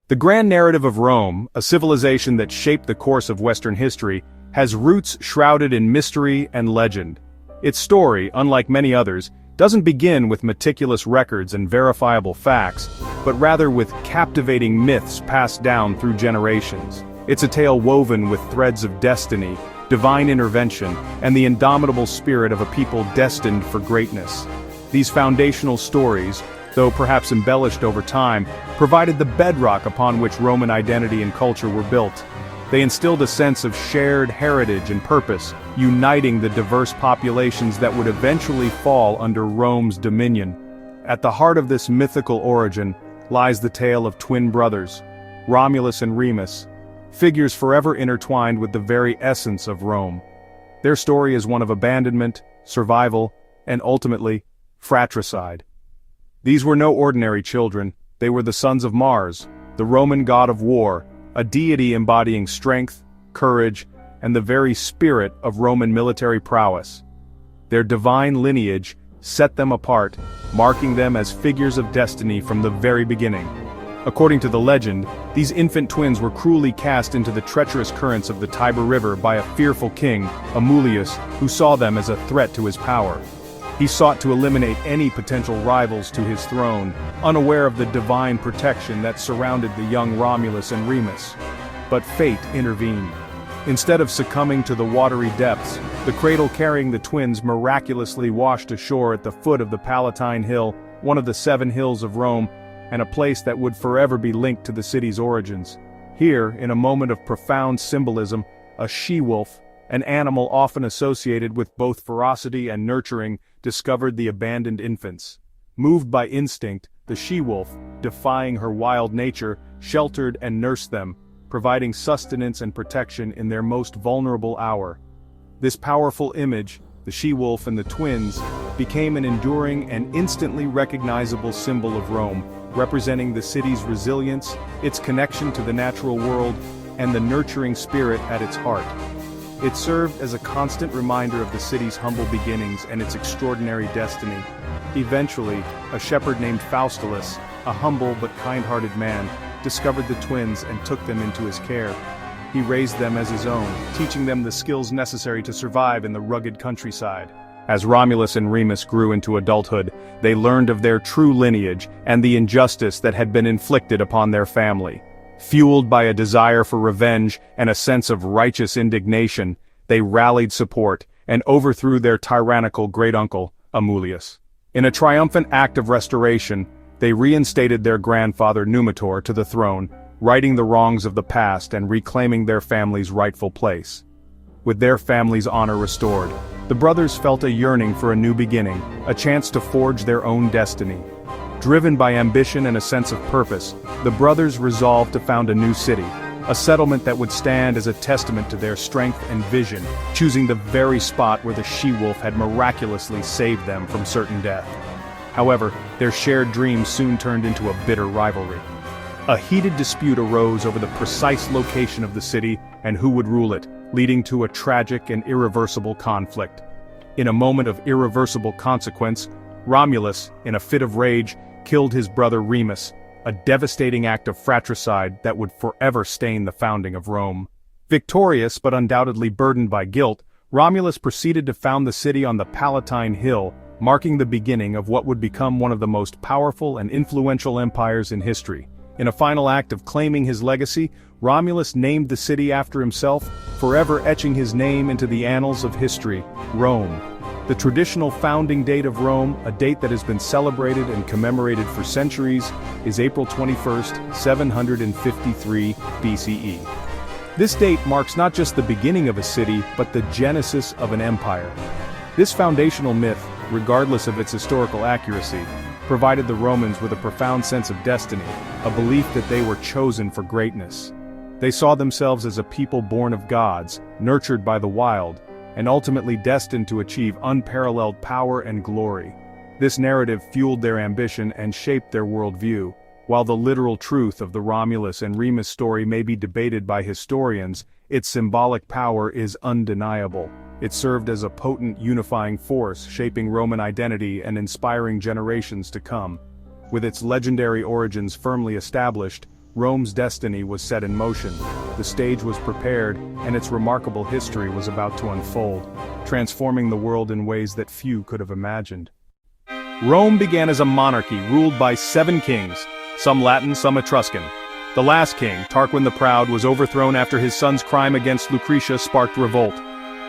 The grand narrative of Rome, a civilization that shaped the course of Western history, has roots shrouded in mystery and legend. Its story, unlike many others, doesn't begin with meticulous records and verifiable facts, but rather with captivating myths passed down through generations. It's a tale woven with threads of destiny, divine intervention, and the indomitable spirit of a people destined for greatness. These foundational stories, though perhaps embellished over time, provided the bedrock upon which Roman identity and culture were built. They instilled a sense of shared heritage and purpose, uniting the diverse populations that would eventually fall under Rome's dominion. At the heart of this mythical origin lies the tale of twin brothers, Romulus and Remus, figures forever intertwined with the very essence of Rome. Their story is one of abandonment, survival, and ultimately, fratricide. These were no ordinary children, they were the sons of Mars, the Roman god of war, a deity embodying strength, courage, and the very spirit of Roman military prowess. Their divine lineage set them apart, marking them as figures of destiny from the very beginning. According to the legend, these infant twins were cruelly cast into the treacherous currents of the Tiber River by a fearful king, Amulius, who saw them as a threat to his power. He sought to eliminate any potential rivals to his throne, unaware of the divine protection that surrounded the young Romulus and Remus. But fate intervened. Instead of succumbing to the watery depths, the cradle carrying the twins miraculously washed ashore at the foot of the Palatine Hill, one of the 7 hills of Rome, and a place that would forever be linked to the city's origins. Here, in a moment of profound symbolism, a she-wolf, an animal often associated with both ferocity and nurturing, discovered the abandoned infants. Moved by instinct, the she-wolf, defying her wild nature, sheltered and nursed them, providing sustenance and protection in their most vulnerable hour. This powerful image, the she-wolf and the twins, became an enduring and instantly recognizable symbol of Rome, representing the city's resilience, its connection to the natural world, and the nurturing spirit at its heart. It served as a constant reminder of the city's humble beginnings and its extraordinary destiny. Eventually, a shepherd named Faustulus, a humble but kind-hearted man, discovered the twins and took them into his care. He raised them as his own, teaching them the skills necessary to survive in the rugged countryside. As Romulus and Remus grew into adulthood, they learned of their true lineage and the injustice that had been inflicted upon their family. Fueled by a desire for revenge and a sense of righteous indignation, they rallied support and overthrew their tyrannical great-uncle, Amulius. In a triumphant act of restoration, they reinstated their grandfather Numitor to the throne, righting the wrongs of the past and reclaiming their family's rightful place. With their family's honor restored, the brothers felt a yearning for a new beginning, a chance to forge their own destiny. Driven by ambition and a sense of purpose, the brothers resolved to found a new city, a settlement that would stand as a testament to their strength and vision, choosing the very spot where the she-wolf had miraculously saved them from certain death. However, their shared dream soon turned into a bitter rivalry. A heated dispute arose over the precise location of the city and who would rule it, leading to a tragic and irreversible conflict. In a moment of irreversible consequence, Romulus, in a fit of rage, killed his brother Remus, a devastating act of fratricide that would forever stain the founding of Rome. Victorious but undoubtedly burdened by guilt, Romulus proceeded to found the city on the Palatine Hill, marking the beginning of what would become one of the most powerful and influential empires in history. In a final act of claiming his legacy, Romulus named the city after himself, forever etching his name into the annals of history, Rome. The traditional founding date of Rome, a date that has been celebrated and commemorated for centuries, is April 21, 753 BCE. This date marks not just the beginning of a city, but the genesis of an empire. This foundational myth, regardless of its historical accuracy, provided the Romans with a profound sense of destiny, a belief that they were chosen for greatness. They saw themselves as a people born of gods, nurtured by the wild, and ultimately destined to achieve unparalleled power and glory. This narrative fueled their ambition and shaped their worldview. While the literal truth of the Romulus and Remus story may be debated by historians, its symbolic power is undeniable. It served as a potent unifying force, shaping Roman identity and inspiring generations to come. With its legendary origins firmly established, Rome's destiny was set in motion. The stage was prepared, and its remarkable history was about to unfold, transforming the world in ways that few could have imagined. Rome began as a monarchy ruled by 7 kings, some Latin, some Etruscan. The last king, Tarquin the Proud, was overthrown after his son's crime against Lucretia sparked revolt.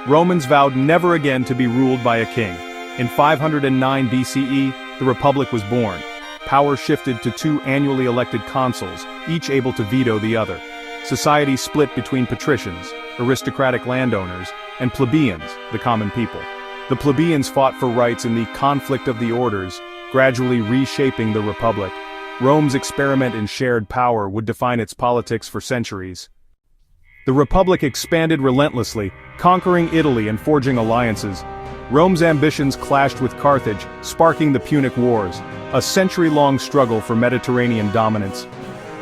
Romans vowed never again to be ruled by a king. In 509 BCE, the Republic was born. Power shifted to 2 annually elected consuls, each able to veto the other. Society split between patricians, aristocratic landowners, and plebeians, the common people. The plebeians fought for rights in the conflict of the orders, gradually reshaping the Republic. Rome's experiment in shared power would define its politics for centuries. The Republic expanded relentlessly, conquering Italy and forging alliances. Rome's ambitions clashed with Carthage, sparking the Punic Wars, a century-long struggle for Mediterranean dominance.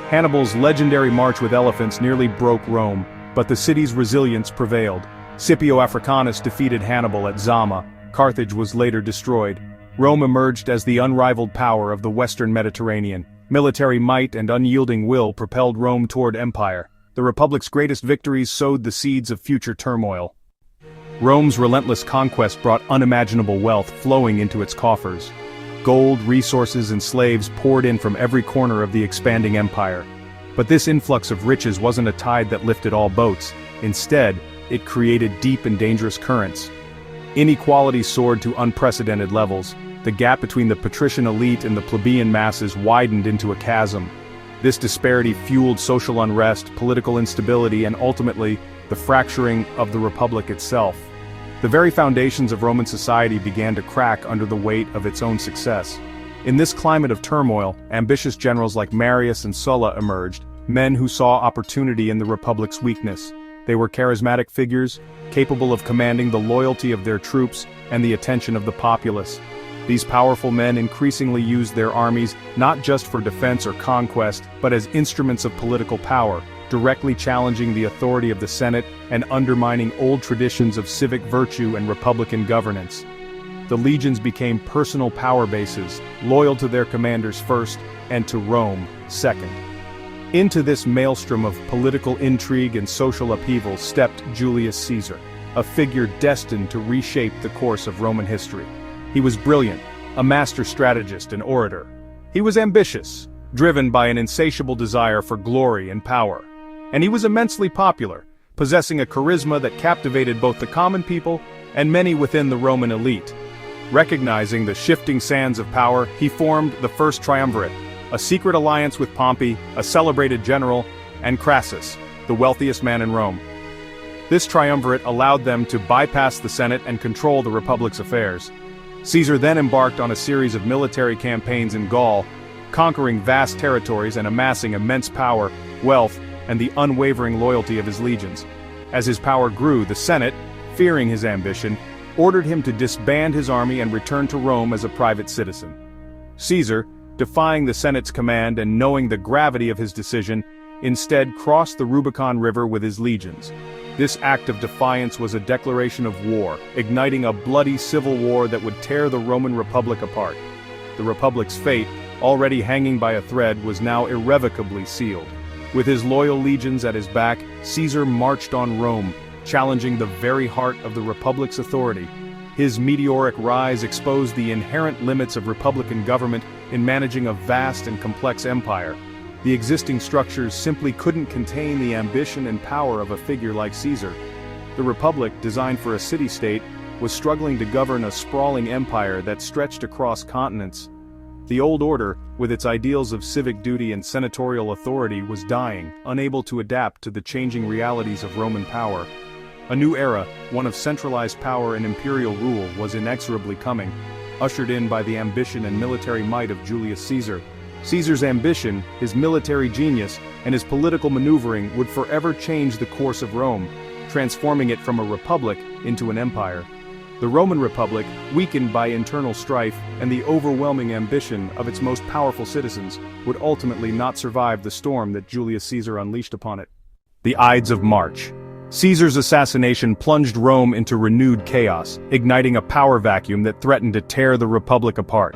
Hannibal's legendary march with elephants nearly broke Rome, but the city's resilience prevailed. Scipio Africanus defeated Hannibal at Zama. Carthage was later destroyed. Rome emerged as the unrivaled power of the Western Mediterranean. Military might and unyielding will propelled Rome toward empire. The Republic's greatest victories sowed the seeds of future turmoil. Rome's relentless conquest brought unimaginable wealth flowing into its coffers. Gold, resources, and slaves poured in from every corner of the expanding empire. But this influx of riches wasn't a tide that lifted all boats. Instead, it created deep and dangerous currents. Inequality soared to unprecedented levels. The gap between the patrician elite and the plebeian masses widened into a chasm. This disparity fueled social unrest, political instability, and ultimately, the fracturing of the Republic itself. The very foundations of Roman society began to crack under the weight of its own success. In this climate of turmoil, ambitious generals like Marius and Sulla emerged, men who saw opportunity in the Republic's weakness. They were charismatic figures, capable of commanding the loyalty of their troops and the attention of the populace. These powerful men increasingly used their armies not just for defense or conquest, but as instruments of political power, directly challenging the authority of the Senate and undermining old traditions of civic virtue and republican governance. The legions became personal power bases, loyal to their commanders first, and to Rome second. Into this maelstrom of political intrigue and social upheaval stepped Julius Caesar, a figure destined to reshape the course of Roman history. He was brilliant, a master strategist and orator. He was ambitious, driven by an insatiable desire for glory and power. And he was immensely popular, possessing a charisma that captivated both the common people and many within the Roman elite. Recognizing the shifting sands of power, he formed the first triumvirate, a secret alliance with Pompey, a celebrated general, and Crassus, the wealthiest man in Rome. This triumvirate allowed them to bypass the Senate and control the Republic's affairs. Caesar then embarked on a series of military campaigns in Gaul, conquering vast territories and amassing immense power, wealth, and the unwavering loyalty of his legions. As his power grew, the Senate, fearing his ambition, ordered him to disband his army and return to Rome as a private citizen. Caesar, defying the Senate's command and knowing the gravity of his decision, instead crossed the Rubicon River with his legions. This act of defiance was a declaration of war, igniting a bloody civil war that would tear the Roman Republic apart. The Republic's fate, already hanging by a thread, was now irrevocably sealed. With his loyal legions at his back, Caesar marched on Rome, challenging the very heart of the Republic's authority. His meteoric rise exposed the inherent limits of Republican government in managing a vast and complex empire. The existing structures simply couldn't contain the ambition and power of a figure like Caesar. The Republic, designed for a city-state, was struggling to govern a sprawling empire that stretched across continents. The old order, with its ideals of civic duty and senatorial authority, was dying, unable to adapt to the changing realities of Roman power. A new era, one of centralized power and imperial rule, was inexorably coming, ushered in by the ambition and military might of Julius Caesar. Caesar's ambition, his military genius, and his political maneuvering would forever change the course of Rome, transforming it from a republic into an empire. The Roman Republic, weakened by internal strife and the overwhelming ambition of its most powerful citizens, would ultimately not survive the storm that Julius Caesar unleashed upon it. The Ides of March. Caesar's assassination plunged Rome into renewed chaos, igniting a power vacuum that threatened to tear the Republic apart.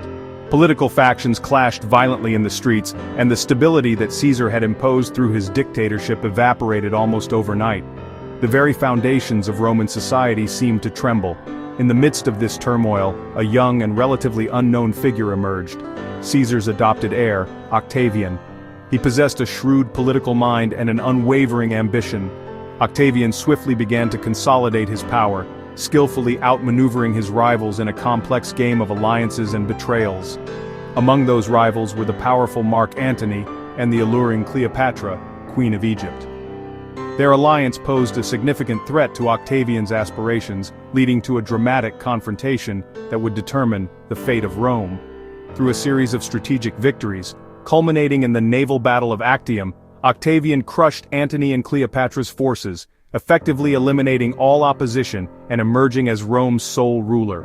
Political factions clashed violently in the streets, and the stability that Caesar had imposed through his dictatorship evaporated almost overnight. The very foundations of Roman society seemed to tremble. In the midst of this turmoil, a young and relatively unknown figure emerged: Caesar's adopted heir, Octavian. He possessed a shrewd political mind and an unwavering ambition. Octavian swiftly began to consolidate his power, skillfully outmaneuvering his rivals in a complex game of alliances and betrayals. Among those rivals were the powerful Mark Antony and the alluring Cleopatra, Queen of Egypt. Their alliance posed a significant threat to Octavian's aspirations, leading to a dramatic confrontation that would determine the fate of Rome. Through a series of strategic victories, culminating in the naval battle of Actium, Octavian crushed Antony and Cleopatra's forces, effectively eliminating all opposition and emerging as Rome's sole ruler.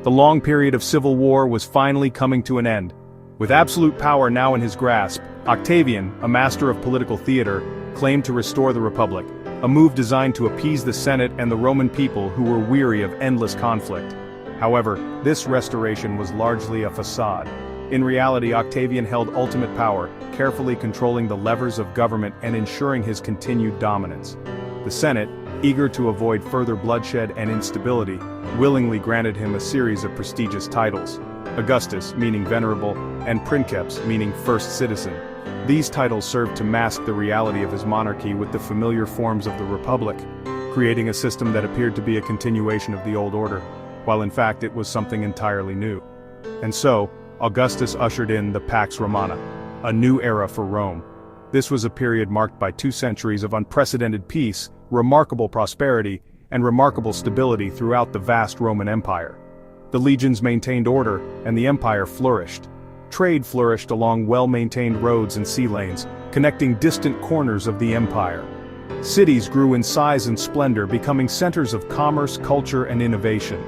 The long period of civil war was finally coming to an end. With absolute power now in his grasp, Octavian, a master of political theater, claimed to restore the Republic, a move designed to appease the Senate and the Roman people who were weary of endless conflict. However, this restoration was largely a facade. In reality, Octavian held ultimate power, carefully controlling the levers of government and ensuring his continued dominance. The Senate, eager to avoid further bloodshed and instability, willingly granted him a series of prestigious titles: Augustus, meaning venerable, and Princeps, meaning first citizen. These titles served to mask the reality of his monarchy with the familiar forms of the Republic, creating a system that appeared to be a continuation of the old order, while in fact it was something entirely new. And so, Augustus ushered in the Pax Romana, a new era for Rome. This was a period marked by 2 centuries of unprecedented peace, remarkable prosperity, and remarkable stability throughout the vast Roman Empire. The legions maintained order, and the empire flourished. Trade flourished along well-maintained roads and sea lanes, connecting distant corners of the empire. Cities grew in size and splendor, becoming centers of commerce, culture, and innovation.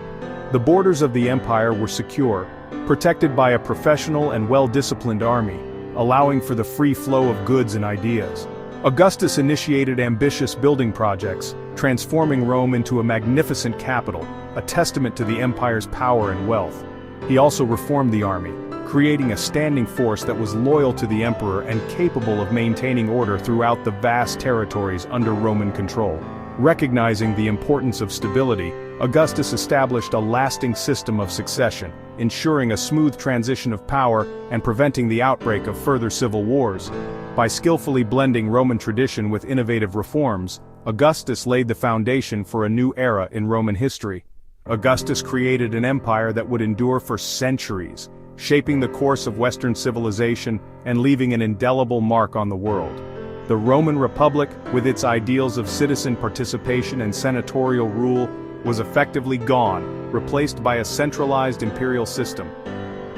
The borders of the empire were secure, protected by a professional and well-disciplined army, allowing for the free flow of goods and ideas. Augustus initiated ambitious building projects, transforming Rome into a magnificent capital, a testament to the empire's power and wealth. He also reformed the army, creating a standing force that was loyal to the emperor and capable of maintaining order throughout the vast territories under Roman control. Recognizing the importance of stability, Augustus established a lasting system of succession, ensuring a smooth transition of power and preventing the outbreak of further civil wars. By skillfully blending Roman tradition with innovative reforms, Augustus laid the foundation for a new era in Roman history. Augustus created an empire that would endure for centuries, shaping the course of Western civilization and leaving an indelible mark on the world. The Roman Republic, with its ideals of citizen participation and senatorial rule, was effectively gone, replaced by a centralized imperial system.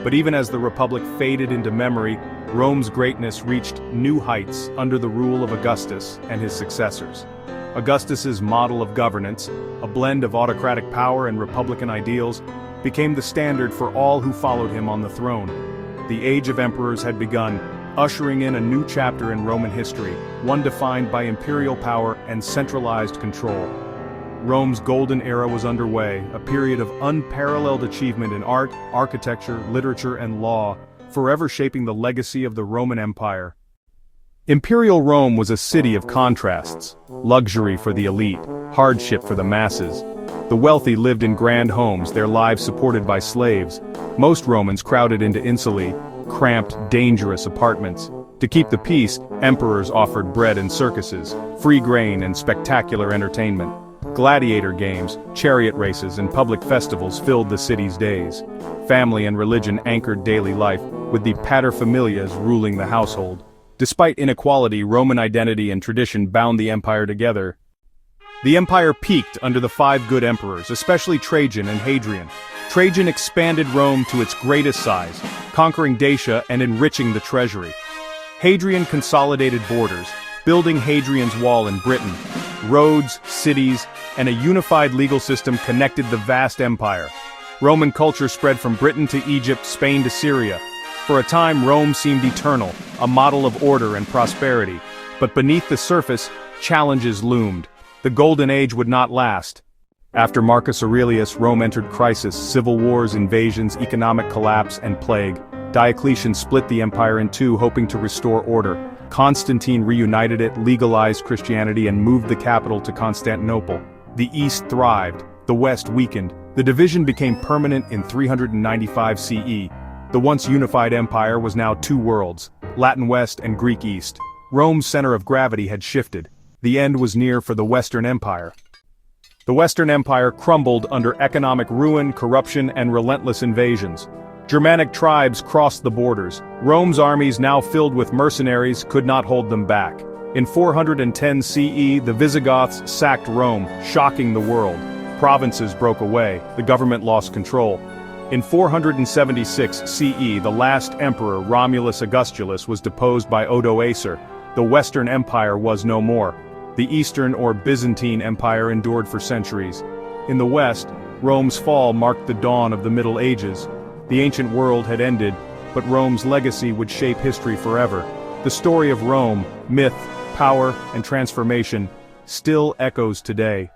But even as the Republic faded into memory, Rome's greatness reached new heights under the rule of Augustus and his successors. Augustus's model of governance, a blend of autocratic power and republican ideals, became the standard for all who followed him on the throne. The Age of Emperors had begun, ushering in a new chapter in Roman history, one defined by imperial power and centralized control. Rome's golden era was underway, a period of unparalleled achievement in art, architecture, literature, and law, forever shaping the legacy of the Roman Empire. Imperial Rome was a city of contrasts: luxury for the elite, hardship for the masses. The wealthy lived in grand homes, their lives supported by slaves. Most Romans crowded into insulae, cramped, dangerous apartments. To keep the peace, emperors offered bread and circuses, free grain and spectacular entertainment. Gladiator games, chariot races, and public festivals filled the city's days. Family and religion anchored daily life, with the paterfamilias ruling the household. Despite inequality, Roman identity and tradition bound the empire together. The empire peaked under the 5 good emperors, especially Trajan and Hadrian. Trajan expanded Rome to its greatest size, conquering Dacia and enriching the treasury. Hadrian consolidated borders, building Hadrian's Wall in Britain. Roads, cities, and a unified legal system connected the vast empire. Roman culture spread from Britain to Egypt, Spain to Syria. For a time, Rome seemed eternal, a model of order and prosperity. But beneath the surface, challenges loomed. The Golden Age would not last. After Marcus Aurelius, Rome entered crisis: civil wars, invasions, economic collapse, and plague. Diocletian split the empire in two, hoping to restore order. Constantine reunited it, legalized Christianity, and moved the capital to Constantinople. The East thrived, the West weakened. The division became permanent in 395 CE. The once unified empire was now two worlds, Latin West and Greek East. Rome's center of gravity had shifted. The end was near for the Western Empire. The Western Empire crumbled under economic ruin, corruption, and relentless invasions. Germanic tribes crossed the borders. Rome's armies, now filled with mercenaries, could not hold them back. In 410 CE, the Visigoths sacked Rome, shocking the world. Provinces broke away, the government lost control. In 476 CE, the last emperor, Romulus Augustulus, was deposed by Odoacer. The Western Empire was no more. The Eastern or Byzantine Empire endured for centuries. In the West, Rome's fall marked the dawn of the Middle Ages. The ancient world had ended, but Rome's legacy would shape history forever. The story of Rome, myth, power, and transformation, still echoes today.